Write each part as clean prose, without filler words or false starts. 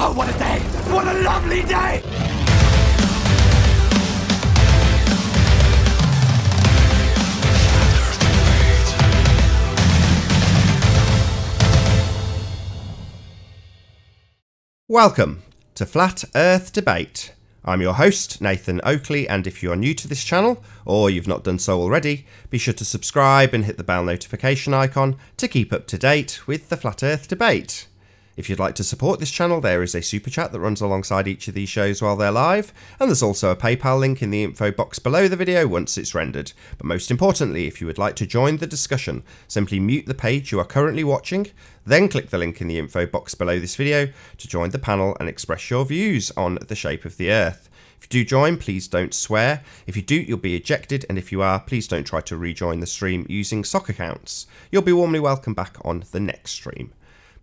Oh, what a day! What a lovely day! Welcome to Flat Earth Debate. I'm your host, Nathan Oakley, and if you are new to this channel, or you've not done so already, be sure to subscribe and hit the bell notification icon to keep up to date with the Flat Earth Debate. If you'd like to support this channel, there is a super chat that runs alongside each of these shows while they're live, and there's also a PayPal link in the info box below the video once it's rendered. But most importantly, if you would like to join the discussion, simply mute the page you are currently watching, then click the link in the info box below this video to join the panel and express your views on the shape of the Earth. If you do join, please don't swear. If you do, you'll be ejected, and if you are, please don't try to rejoin the stream using sock accounts. You'll be warmly welcome back on the next stream.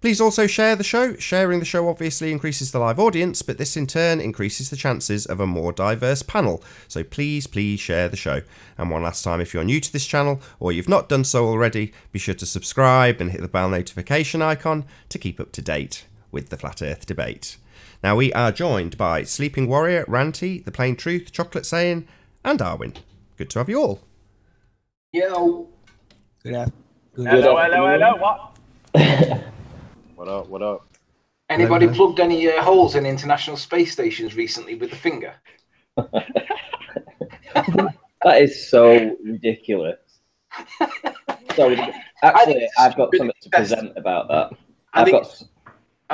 Please also share the show. Sharing the show obviously increases the live audience, but this in turn increases the chances of a more diverse panel. So please share the show. And one last time, if you're new to this channel or you've not done so already, be sure to subscribe and hit the bell notification icon to keep up to date with the Flat Earth Debate. Now we are joined by Sleeping Warrior, Ranty, The Plain Truth, Chocolate Saying, and Darwin. Good to have you all. Yo. Hello, what? What up? Anybody plugged any holes in international space stations recently with the finger? That is so ridiculous. Actually, I've got something to present about that. I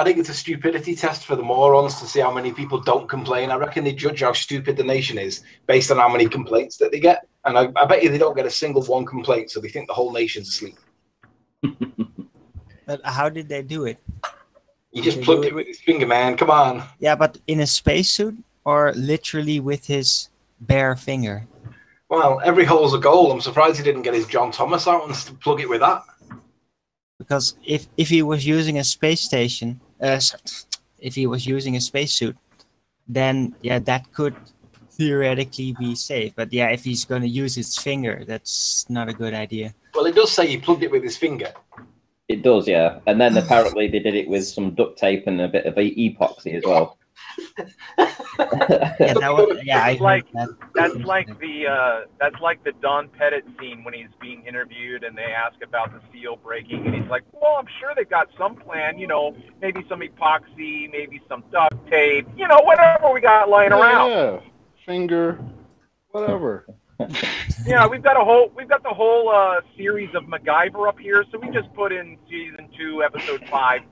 think it's a stupidity test for the morons to see how many people don't complain. I reckon they judge how stupid the nation is based on how many complaints that they get. And I bet you they don't get a single one complaint, so they think the whole nation's asleep. But how did they do it? You just plugged it with his finger, man. Come on. Yeah, but in a spacesuit or literally with his bare finger? Well, every hole's a goal. I'm surprised he didn't get his John Thomas out and plug it with that. Because if he was using a space station, if he was using a spacesuit, then yeah, that could theoretically be safe. But yeah, if he's going to use his finger, that's not a good idea. Well, it does say he plugged it with his finger. It does, yeah. And then apparently they did it with some duct tape and a bit of epoxy as well. That's like the Don Pettit scene when he's being interviewed and they ask about the seal breaking, and he's like, "Well, I'm sure they got some plan. You know, maybe some epoxy, maybe some duct tape. You know, whatever we got lying around." Yeah, finger, whatever. Yeah, we've got the whole series of MacGyver up here, so we just put in season 2, episode 5.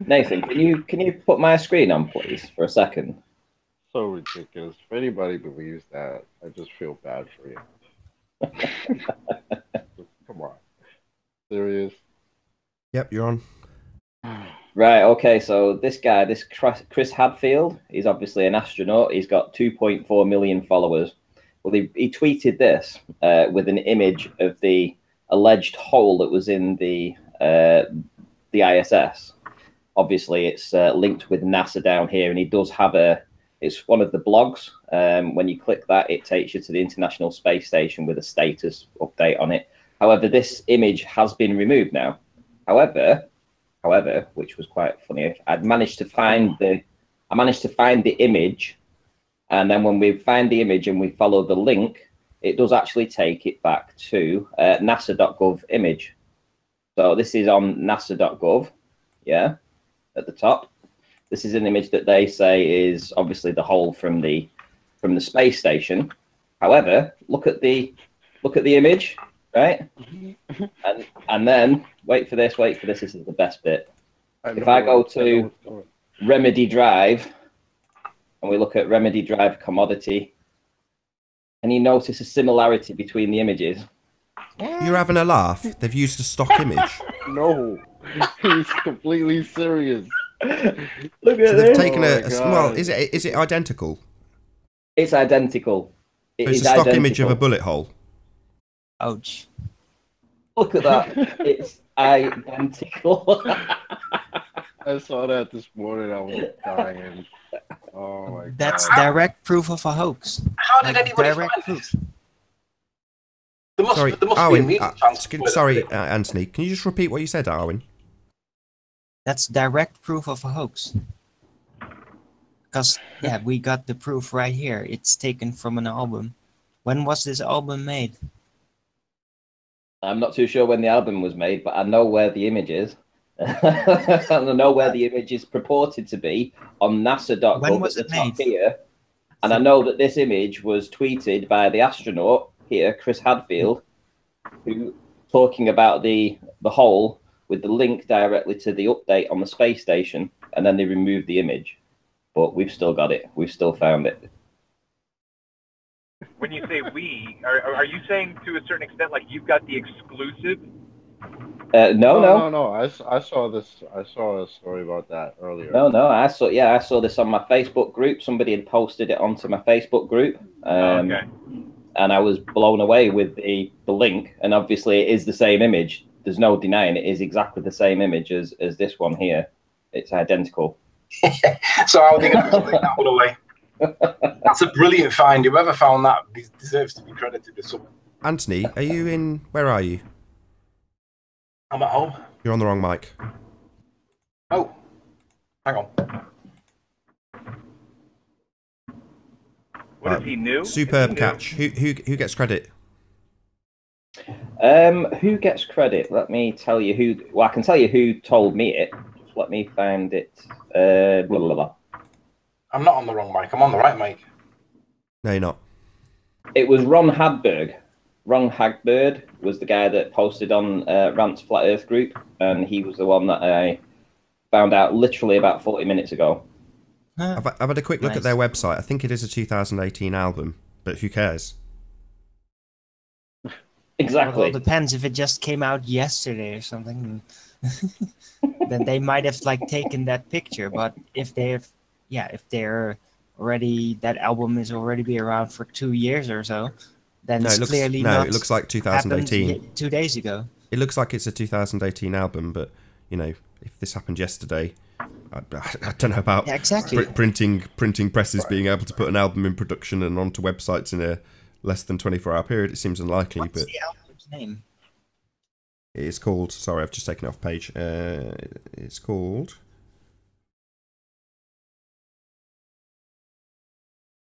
Nathan, can you put my screen on, please, for a second? So ridiculous. If anybody believes that, I just feel bad for you. Come on. Serious? Yep, you're on. Right, okay, so this guy, this Chris Hadfield, he's obviously an astronaut. He's got 2.4 million followers. Well, he tweeted this with an image of the alleged hole that was in the ISS. Obviously, it's linked with NASA down here, and he does have it's one of the blogs. When you click that, it takes you to the International Space Station with a status update on it. However, this image has been removed now. However, which was quite funny, I managed to find the image. And then when we find the image and we follow the link, it does actually take it back to nasa.gov image. So this is on nasa.gov, yeah, at the top. This is an image that they say is obviously the hole from the space station. However, look at the image, right? and then wait for this. This is the best bit. If I go to Remedy Drive, and we look at Remedy Drive commodity, and you notice a similarity between the images. You're having a laugh. They've used a stock image. No, he's completely serious. Look at So they've this. taken well, is it identical? It's identical. So it's a stock image of a bullet hole. Ouch. Look at that. It's identical. I saw that this morning. I was dying. Oh my God. That's direct proof of a hoax. How did anybody find this? There must be a media transfer. Sorry, Anthony. Can you just repeat what you said, Darwin? That's direct proof of a hoax. Because yeah, we got the proof right here. It's taken from an album. When was this album made? I'm not too sure when the album was made, but I know where the image is. And I know where the image is purported to be on NASA.gov When was at the it top made? here. And I know that this image was tweeted by the astronaut here, Chris Hadfield, who talking about the hole with the link directly to the update on the space station, and then they removed the image. But we've still got it. We've still found it. When you say we, are you saying to a certain extent like you've got the exclusive? No. I saw this. I saw a story about that earlier. No. I saw this on my Facebook group. Somebody had posted it onto my Facebook group. Okay. And I was blown away with the link. And obviously, it is the same image. There's no denying it is exactly the same image as this one here. It's identical. So how are they going to take that one away? That's a brilliant find. Whoever found that deserves to be credited with something. Anthony, are you in? Where are you? I'm at home. You're on the wrong mic. Oh, hang on. What is he new? Superb catch. Who gets credit? Who gets credit? Let me tell you who. Well, I can tell you who told me it. Just let me find it. Blah, blah, blah. I'm not on the wrong mic. I'm on the right mic. No, you're not. It was Ron Hagberg. Ron Hagberg was the guy that posted on Rant's Flat Earth group, and he was the one that I found out literally about 40 minutes ago. I've had a quick look at their website. I think it is a 2018 album, but who cares? Exactly. Well, it depends if it just came out yesterday or something. Then they might have like taken that picture. But if they're already, that album is already be around for 2 years or so, then it's clearly not. It looks like 2018. 2 days ago. It looks like it's a 2018 album, but you know, if this happened yesterday, I don't know about exactly. printing presses being able to put an album in production and onto websites in a less than 24-hour period. It seems unlikely. What's but the album's name? It's called. Sorry, I've just taken it off page. It's called.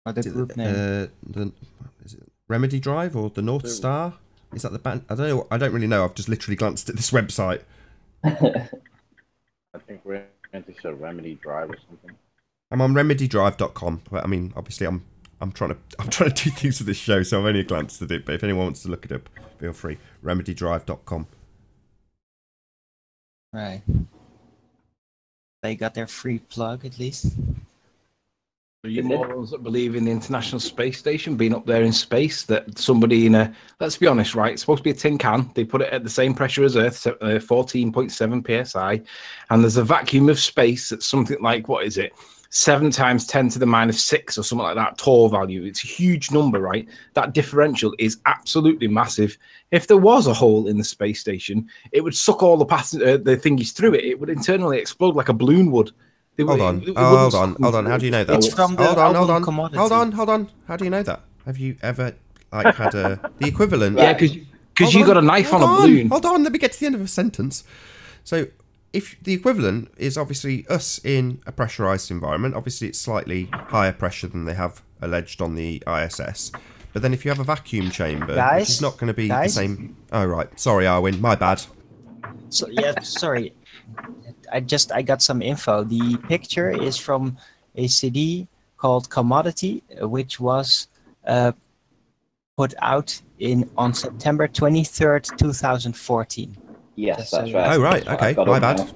Or the group name? Is it Remedy Drive or the North Star? Is that the band? I don't know. I don't really know. I've just literally glanced at this website. I think Randy said Remedy Drive or something. I'm on remedydrive.com. But I mean, obviously, I'm trying to do things for this show, so I've only glanced at it. But if anyone wants to look it up, feel free. remedydrive.com. Right. They got their free plug at least. Are you morons that believe in the International Space Station being up there in space, that somebody in a, let's be honest, right, it's supposed to be a tin can, they put it at the same pressure as Earth, 14.7 psi, and there's a vacuum of space that's something like, what is it, 7 times 10 to the minus 6 or something like that, Tor value. It's a huge number, right? That differential is absolutely massive. If there was a hole in the space station, it would suck all the thingies through it. It would internally explode like a balloon would. Hold on. How do you know that? It's from the album Commodity. Hold on. How do you know that? Have you ever had the equivalent? Yeah, because you got a knife on a balloon. Hold on. Let me get to the end of a sentence. So, if the equivalent is obviously us in a pressurized environment, obviously it's slightly higher pressure than they have alleged on the ISS. But then if you have a vacuum chamber, which is not going to be the same. Oh right. Sorry, Arwin. My bad. So yeah, sorry. I got some info. The picture is from a CD called Commodity, which was put out on September 23rd, 2014. Yes, that's right. Oh, right. Okay, my bad.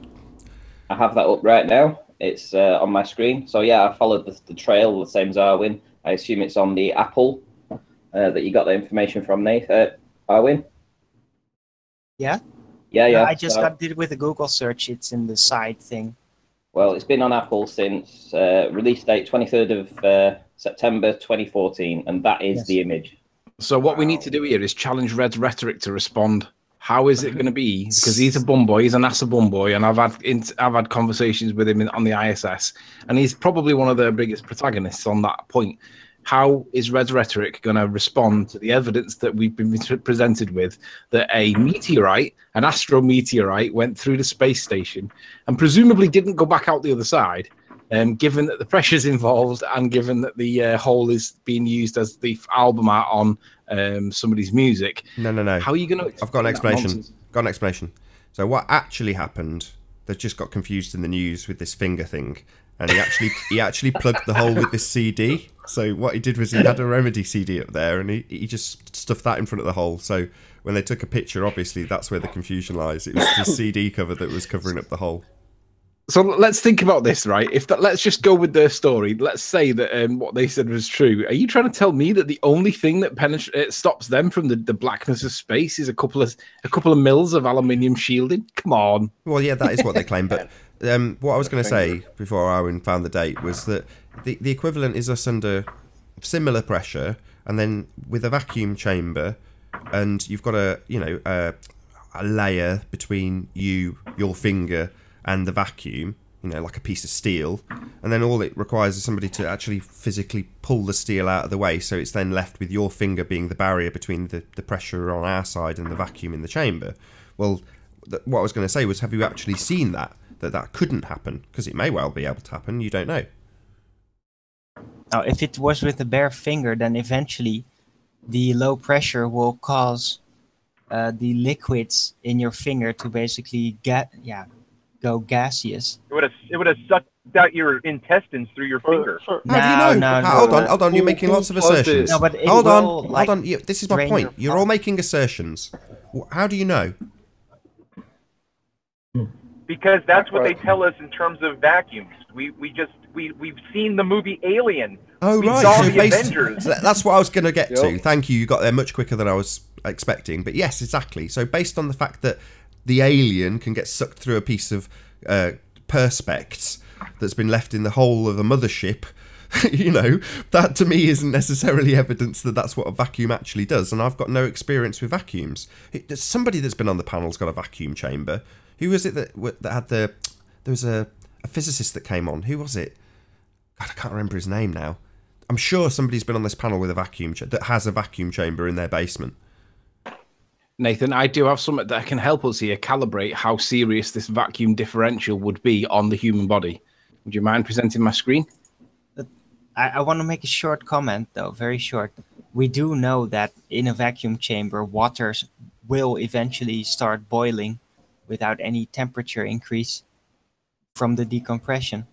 I have that up right now. It's on my screen. So, yeah, I followed the trail, the same as Arwin. I assume it's on the Apple that you got the information from, Nate. Arwin? Yeah? Yeah. I just did it with a Google search. It's in the side thing. Well, it's been on Apple since release date 23rd of September 2014, and that is the image. So what we need to do here is challenge Red's rhetoric to respond. How is it going to be? Because he's a bum boy, he's a NASA bum boy, and I've had conversations with him on the ISS, and he's probably one of the biggest protagonists on that point. How is Red's rhetoric going to respond to the evidence that we've been presented with that a meteorite, an astrometeorite, went through the space station and presumably didn't go back out the other side, given that the pressure's involved and given that the hole is being used as the album art on somebody's music. No. How are you going to? I've got an explanation. Got an explanation. So what actually happened? They've just got confused in the news with this finger thing, and he actually plugged the hole with this CD. So what he did was he had a Remedy CD up there, and he just stuffed that in front of the hole. So when they took a picture, obviously that's where the confusion lies. It was the CD cover that was covering up the hole. So let's think about this, right? Let's just go with their story. Let's say that what they said was true. Are you trying to tell me that the only thing that stops them from the blackness of space is a couple of mils of aluminium shielding? Come on. Well, yeah, that is what they claim. But what I was going to say before Owen found the date was that the equivalent is us under similar pressure, and then with a vacuum chamber, and you've got a layer between your finger and the vacuum, like a piece of steel, and then all it requires is somebody to actually physically pull the steel out of the way, so it's then left with your finger being the barrier between the pressure on our side and the vacuum in the chamber. Well, what I was going to say was, have you actually seen that couldn't happen? Because it may well be able to happen, you don't know. Now, if it was with a bare finger, then eventually the low pressure will cause the liquids in your finger to basically go gaseous. It would have sucked out your intestines through your finger. How do you know? Hold on. You're making lots of assertions. No, but hold on. This is my point. You're all making assertions. How do you know? Because that's what they tell us in terms of vacuums. We've seen the movie Alien. Oh, we right. saw the Avengers. That's what I was going to get to. Thank you. You got there much quicker than I was expecting. But yes, exactly. So based on the fact that the alien can get sucked through a piece of perspex that's been left in the hole of a mothership, that to me isn't necessarily evidence that that's what a vacuum actually does. And I've got no experience with vacuums. Somebody that's been on the panel's got a vacuum chamber. Who was it that had there was a physicist that came on. Who was it? God, I can't remember his name now. I'm sure somebody's been on this panel with a vacuum that has a vacuum chamber in their basement. Nathan, I do have something that can help us here calibrate how serious this vacuum differential would be on the human body. Would you mind presenting my screen? I want to make a short comment, though, very short. We do know that in a vacuum chamber, water will eventually start boiling without any temperature increase from the decompression.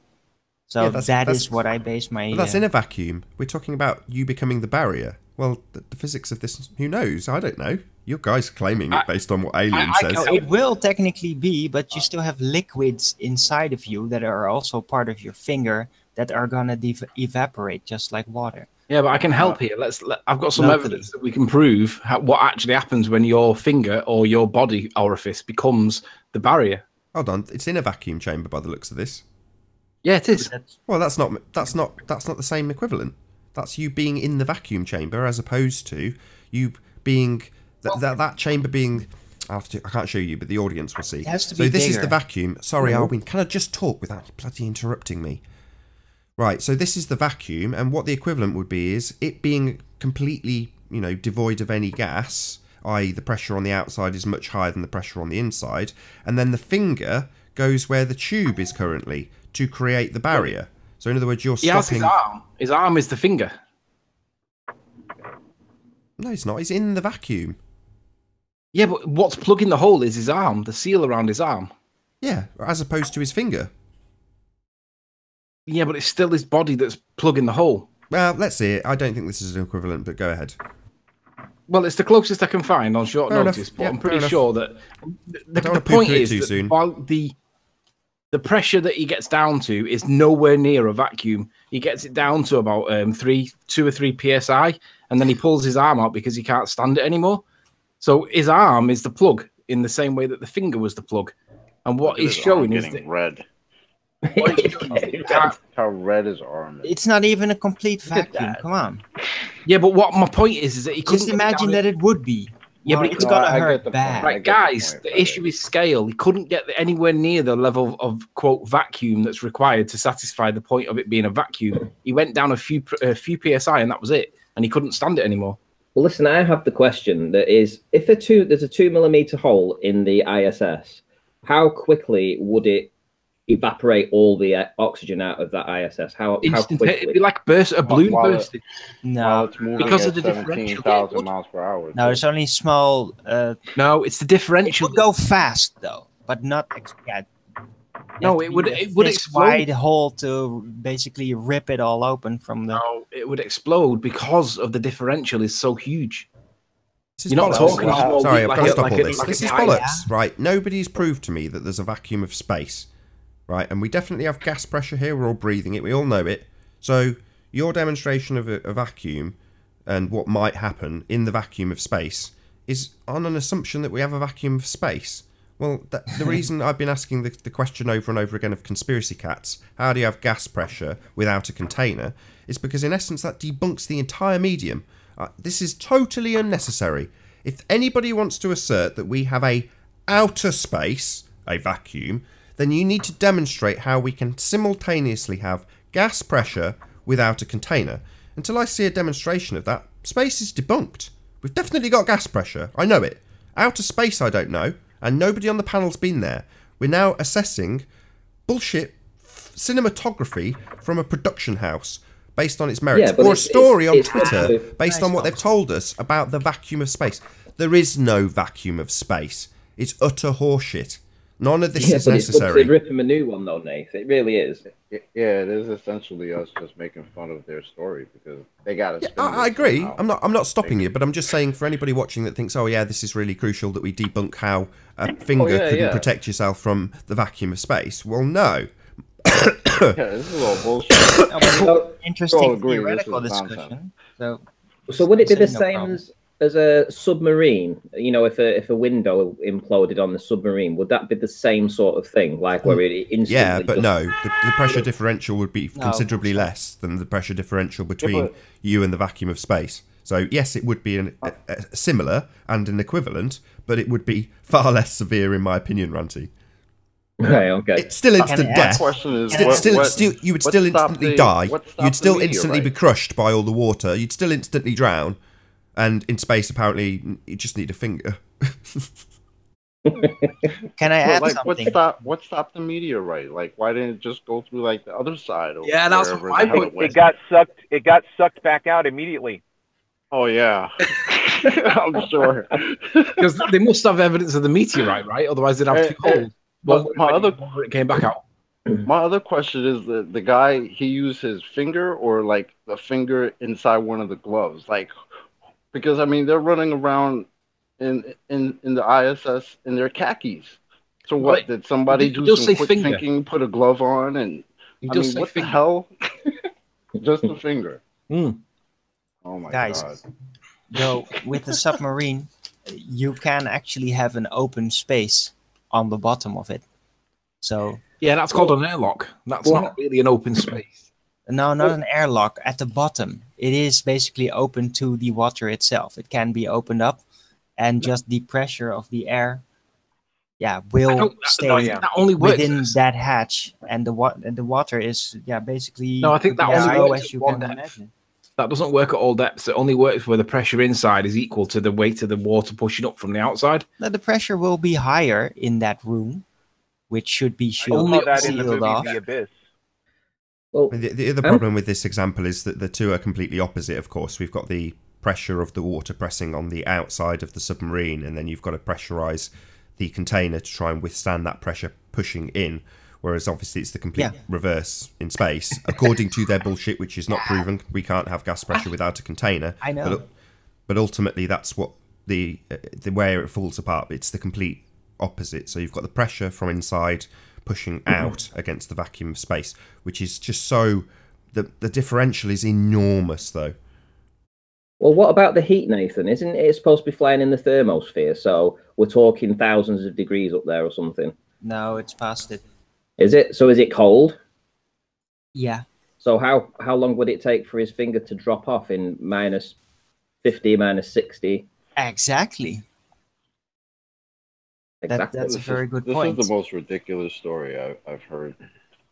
So that is what I base my... But that's in a vacuum. We're talking about you becoming the barrier. Well, the physics of this, who knows? I don't know. You guys are claiming it based on what Alien says. It will technically be, but you still have liquids inside of you that are also part of your finger that are going to evaporate just like water. Yeah, but I can help here. I've got some evidence that we can prove what actually happens when your finger or your body orifice becomes the barrier. Hold on, it's in a vacuum chamber by the looks of this. Yeah, it is. Well, that's not the same equivalent. That's you being in the vacuum chamber as opposed to you being that chamber being. I can't show you, but the audience will see. It has to be this bigger. is the vacuum. Sorry, Alwyn, can I just talk without bloody interrupting me? Right, so this is the vacuum, and what the equivalent would be is it being completely, devoid of any gas, i.e. the pressure on the outside is much higher than the pressure on the inside, and then the finger goes where the tube is currently to create the barrier. So in other words, you're stopping... His arm. His arm is the finger. No, it's not. It's in the vacuum. Yeah, but what's plugging the hole is his arm, the seal around his arm. Yeah, as opposed to his finger. Yeah, but it's still his body that's plugging the hole. Well, let's see it. I don't think this is an equivalent, but go ahead. Well, it's the closest I can find on short notice, but I'm pretty sure that the point is that while the pressure that he gets down to is nowhere near a vacuum, he gets it down to about 2 or 3 psi, and then he pulls his arm out because he can't stand it anymore. So his arm is the plug in the same way that the finger was the plug. And what he's showing is that red. How red his arm is. It's not even a complete vacuum. Come on. Yeah, but what my point is that he couldn't just imagine that it would be. Yeah, but it's gonna hurt bad. Right, guys, the issue is scale. He couldn't get anywhere near the level of quote vacuum that's required to satisfy the point of it being a vacuum. He went down a few psi, and that was it. And he couldn't stand it anymore. Well, listen, I have the question that is, if there's a 2 millimeter hole in the ISS, how quickly would it evaporate all the oxygen out of that ISS? How quickly? It'd be like a balloon While bursting. No, it's moving Because at of the differential. 17,000 miles per hour. no, it's only small. No, it's the It differential. would go fast though, but not. Yeah, No, it would explode. wide hole to basically rip it all open from the. No, it would explode because of the differential is so huge. This is You're not bollocks. talking a small Sorry, bit I've got to stop all a- this. like This a is tire. bollocks, right? Nobody's proved to me that there's a vacuum of space, right? And we definitely have gas pressure here. We're all breathing it. We all know it. So your demonstration of a vacuum and what might happen in the vacuum of space is on an assumption that we have a vacuum of space. Well, the reason I've been asking the question over and over again of conspiracy cats, how do you have gas pressure without a container, is because in essence that debunks the entire medium. This is totally unnecessary. If anybody wants to assert that we have a outer space, a vacuum, then you need to demonstrate how we can simultaneously have gas pressure without a container. Until I see a demonstration of that, space is debunked. We've definitely got gas pressure. I know it. Outer space, I don't know. And nobody on the panel's been there. We're now assessing bullshit cinematography from a production house based on its merits, Yeah, but or a story on it's Twitter based on what Nice they've told us about the vacuum of space. There is no vacuum of space. It's utter horseshit. None of this is but it's necessary. good to rip him a new one though, Nath. It really is. Yeah, it is essentially us just making fun of their story because they got to. I agree. I'm not stopping you, but I'm just saying for anybody watching that thinks, oh yeah, this is really crucial that we debunk how a finger couldn't protect yourself from the vacuum of space. Well, no. Yeah, this is all bullshit. Interesting agree, this theoretical is discussion. So would it be the no same problem. as a submarine? You know, if a window imploded on the submarine, would that be the same sort of thing? Like where it instantly? Yeah, but just- no, the pressure differential would be No, considerably it's not. less than the pressure differential between you and the vacuum of space. So yes, it would be a similar and an equivalent, but it would be far less severe in my opinion, Ranty. Right. Okay. It's still instant ask- death. Question is, You would still instantly die. You'd still instantly be crushed by all the water. You'd still instantly drown. And in space, apparently, you just need a finger. Can I add something? What stopped the meteorite? Like, why didn't it just go through like the other side? Or Yeah, that's wherever my the hell point. went? It got sucked back out immediately. Oh yeah, I'm sure. Because they must have evidence of the meteorite, right? Otherwise, they'd have two holes. It came back out. My other question is the guy, he used his finger or like the finger inside one of the gloves, like because I mean they're running around in the ISS in their khakis. So what? Right. Did somebody He do does some say quick finger. thinking, put a glove on, and He I does mean say what finger. the hell? Just a finger. Mm. Oh my Guys, god. though, with the submarine, you can actually have an open space on the bottom of it. So Yeah, that's called an airlock. That's not really an open space. no, not an airlock. At the bottom, it is basically open to the water itself. It can be opened up, and just the pressure of the air, will stay That only works. within that hatch, and the water is basically No, I think that as only low works as at you one can depth. imagine. That doesn't work at all depths. It only works where the pressure inside is equal to the weight of the water pushing up from the outside. Now, the pressure will be higher in that room, which should be I saw sealed that in the movie off. The Abyss. Well, The other problem with this example is that the two are completely opposite, of course. We've got the pressure of the water pressing on the outside of the submarine, and then you've got to pressurize the container to try and withstand that pressure pushing in. Whereas obviously it's the complete reverse in space. According to their bullshit, which is not proven, we can't have gas pressure without a container. I know. But ultimately, that's what the where it falls apart. It's the complete opposite. So you've got the pressure from inside pushing out against the vacuum of space, which is just so... The differential is enormous, though. Well, what about the heat, Nathan? Isn't it supposed to be flying in the thermosphere? So we're talking thousands of degrees up there or something. No, it's past it. Is it? So is it cold? Yeah. So how long would it take for his finger to drop off in minus 50, minus 60? Exactly. Exactly. That's a very good This point. is the most ridiculous story I've heard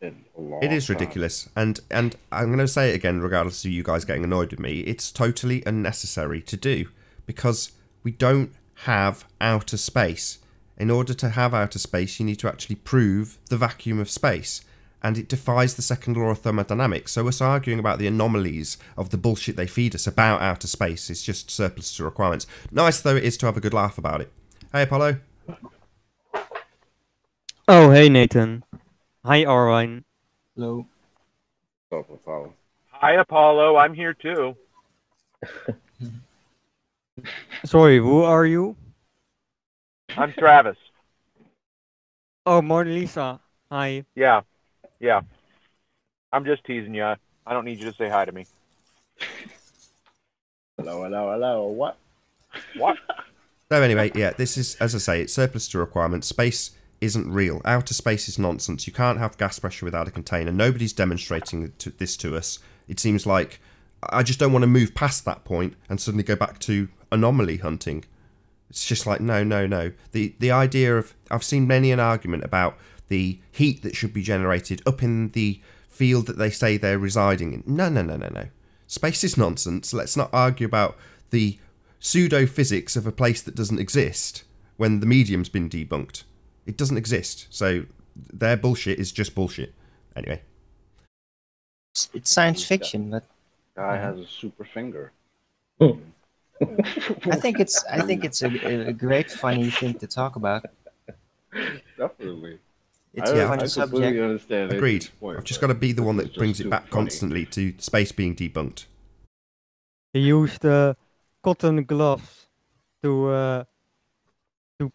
in a long It is time. ridiculous, and I'm going to say it again, regardless of you guys getting annoyed with me. It's totally unnecessary to do because we don't have outer space. In order to have outer space, you need to actually prove the vacuum of space. And it defies the second law of thermodynamics. So us arguing about the anomalies of the bullshit they feed us about outer space is just surplus to requirements. Nice though it is to have a good laugh about it. Hey, Apollo. Oh, hey, Nathan. Hi, Arwine. Hello. Hi, Apollo. I'm here too. Sorry, who are you? I'm Travis. Oh, Mona Lisa. Hi. Yeah. I'm just teasing you. I don't need you to say hi to me. Hello. What? So anyway, yeah, this is, as I say, it's surplus to requirements. Space isn't real. Outer space is nonsense. You can't have gas pressure without a container. Nobody's demonstrating this to us. It seems like I just don't want to move past that point and suddenly go back to anomaly hunting. It's just like, no. The idea of, I've seen many an argument about the heat that should be generated up in the field that they say they're residing in. No. Space is nonsense. Let's not argue about the pseudo-physics of a place that doesn't exist when the medium's been debunked. It doesn't exist. So their bullshit is just bullshit. Anyway. It's science fiction, but Guy has a super finger. I think it's a great funny thing to talk about. Definitely. It's a funny I subject. completely understand. Agreed. Point, I've just got to be the one that it's brings just it too back funny. constantly to space being debunked. He used cotton gloves to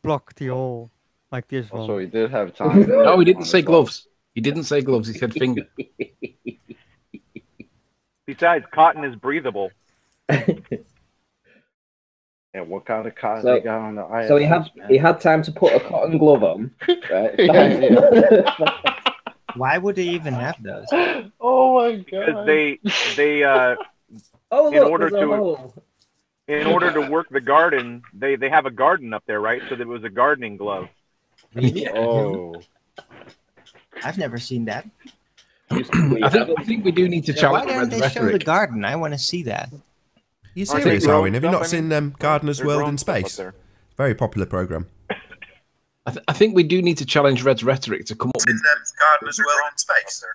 block the hole, like this one. Also, he did have time. No, he didn't say gloves. He didn't say gloves. He said finger. Besides, cotton is breathable. And what kind of cotton So- they got on the ISS? So man? he had time to put a cotton glove on, right? Yeah. Why would they even have those? Oh my Because god. they Oh, In look, order there's a to- hole. in order to work the garden, they have a garden up there, right? So there was a gardening glove. Oh. I've never seen that. I think we do need to Why challenge don't Red's they show the rhetoric. garden? I want to see that. You Aren't serious, they Arwin? Have you drone not stuff, I seen mean? Gardener's They're World drone in stuff up Space? there. Very popular program. I think we do need to challenge Red's rhetoric to come up with. Gardener's World in Space.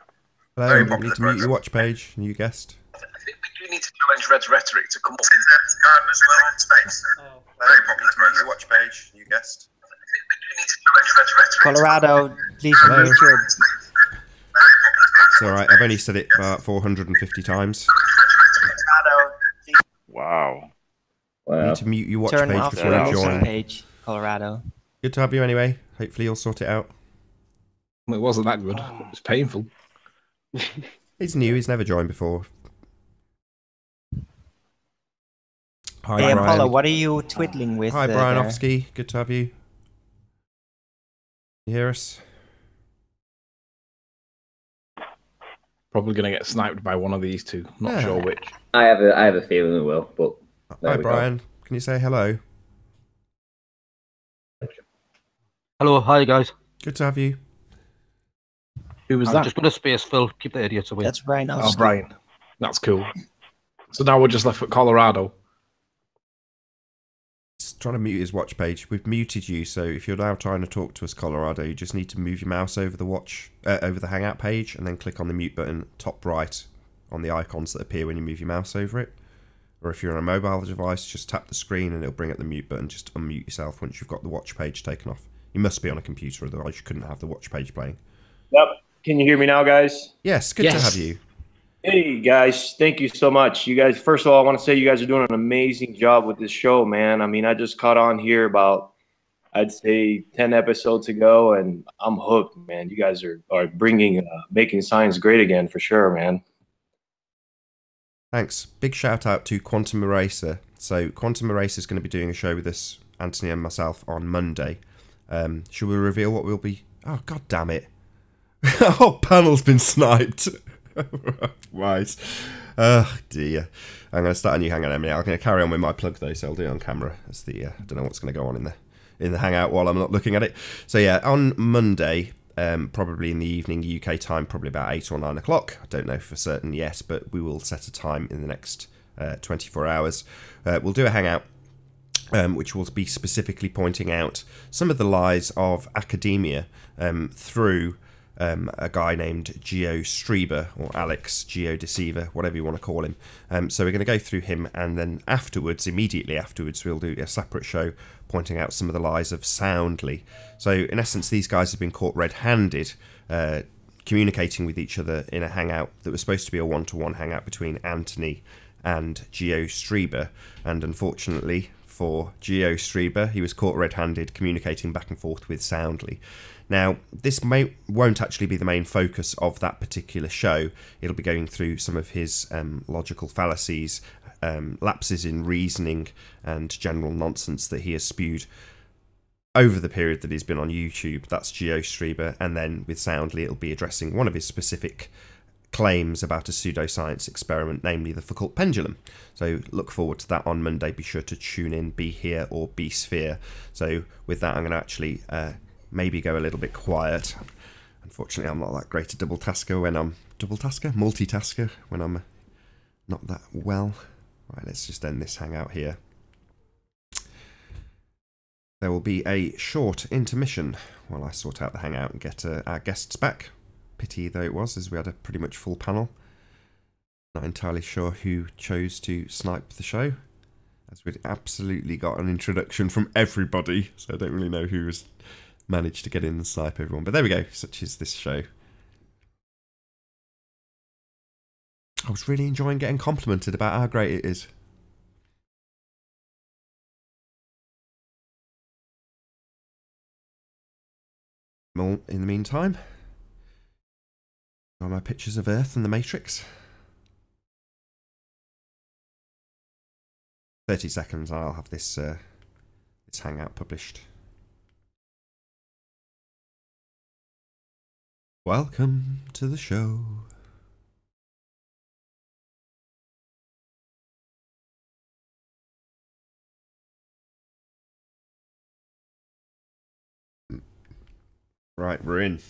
Hello, Very you popular need to mute your program. watch page, new guest. I think we do need to challenge Red's rhetoric to come up with Gardener's World in Space. Very popular program. Your watch page, new guest. I think we do need to challenge Red's rhetoric. Colorado, please Hello. mute your. It's alright, I've only said it about 450 times. Wow. You Wow. need to mute your watch Turn page off before your you listening join. page, Colorado. Good to have you anyway. Hopefully you'll sort it out. It wasn't that good. It was painful. He's new, he's never joined before. Hi, Hey, Brian. Apollo, what are you twiddling with? Hi, there? Brianovsky. Good to have you. You hear us? Probably going to get sniped by one of these two. Not Yeah. sure which. I have a feeling we will, but there Hi, we go. Brian. Can you say hello? Hello, hi guys. Good to have you. Who was I'm that? just going to space fill, keep the idiots away. That's Brian. Oh, Brian. That's cool. So now we're just left with Colorado. He's trying to mute his watch page. We've muted you, so if you're now trying to talk to us, Colorado, you just need to move your mouse over the over the Hangout page, and then click on the mute button top right on the icons that appear when you move your mouse over it. Or if you're on a mobile device, just tap the screen and it'll bring up the mute button. Just unmute yourself once you've got the watch page taken off. You must be on a computer, otherwise you couldn't have the watch page playing. Yep. Can you hear me now, guys? Yes, good to have you. Hey, guys. Thank you so much. You guys, first of all, I want to say you guys are doing an amazing job with this show, man. I mean, I just caught on here about, I'd say, 10 episodes ago, and I'm hooked, man. You guys are bringing, making science great again, for sure, man. Thanks. Big shout out to Quantum Eraser. So Quantum Eraser is going to be doing a show with us, Anthony and myself, on Monday. Should we reveal what we'll be? Oh, god damn it. Our whole panel's been sniped. Right. Oh, dear. I'm going to start a new Hangout in a minute. I'm going to carry on with my plug, though, so I'll do it on camera. As the I don't know what's going to go on in the Hangout while I'm not looking at it. So, yeah, on Monday, probably in the evening UK time, probably about 8 or 9 o'clock. I don't know for certain yet, but we will set a time in the next 24 hours. We'll do a Hangout which will be specifically pointing out some of the lies of academia through a guy named Geo Streber, or Alex Geo Deceiver, whatever you want to call him. So we're going to go through him, and then afterwards, immediately afterwards, we'll do a separate show pointing out some of the lies of Soundly. So in essence, these guys have been caught red-handed, communicating with each other in a hangout that was supposed to be a one-to-one hangout between Anthony and Geo Streber, and unfortunately for Geo Streber, he was caught red-handed communicating back and forth with Soundly. Now, this won't actually be the main focus of that particular show. It'll be going through some of his logical fallacies, lapses in reasoning, and general nonsense that he has spewed over the period that he's been on YouTube. That's Geo Streber, and then with Soundly, it'll be addressing one of his specific claims about a pseudoscience experiment, namely the Foucault pendulum. So look forward to that on Monday. Be sure to tune in, be here or be sphere. So with that, I'm going to actually maybe go a little bit quiet. Unfortunately, I'm not that great a multitasker when I'm not that well. Right, let's just end this hangout here. There will be a short intermission while I sort out the hangout and get our guests back. Pity though it was, as we had a pretty much full panel. Not entirely sure who chose to snipe the show, as we'd absolutely got an introduction from everybody, so I don't really know who has managed to get in and snipe everyone. But there we go, such is this show. I was really enjoying getting complimented about how great it is. Well, in the meantime, are my pictures of Earth and the Matrix. 30 seconds, I'll have this this hangout published. Welcome to the show. Right, we're in.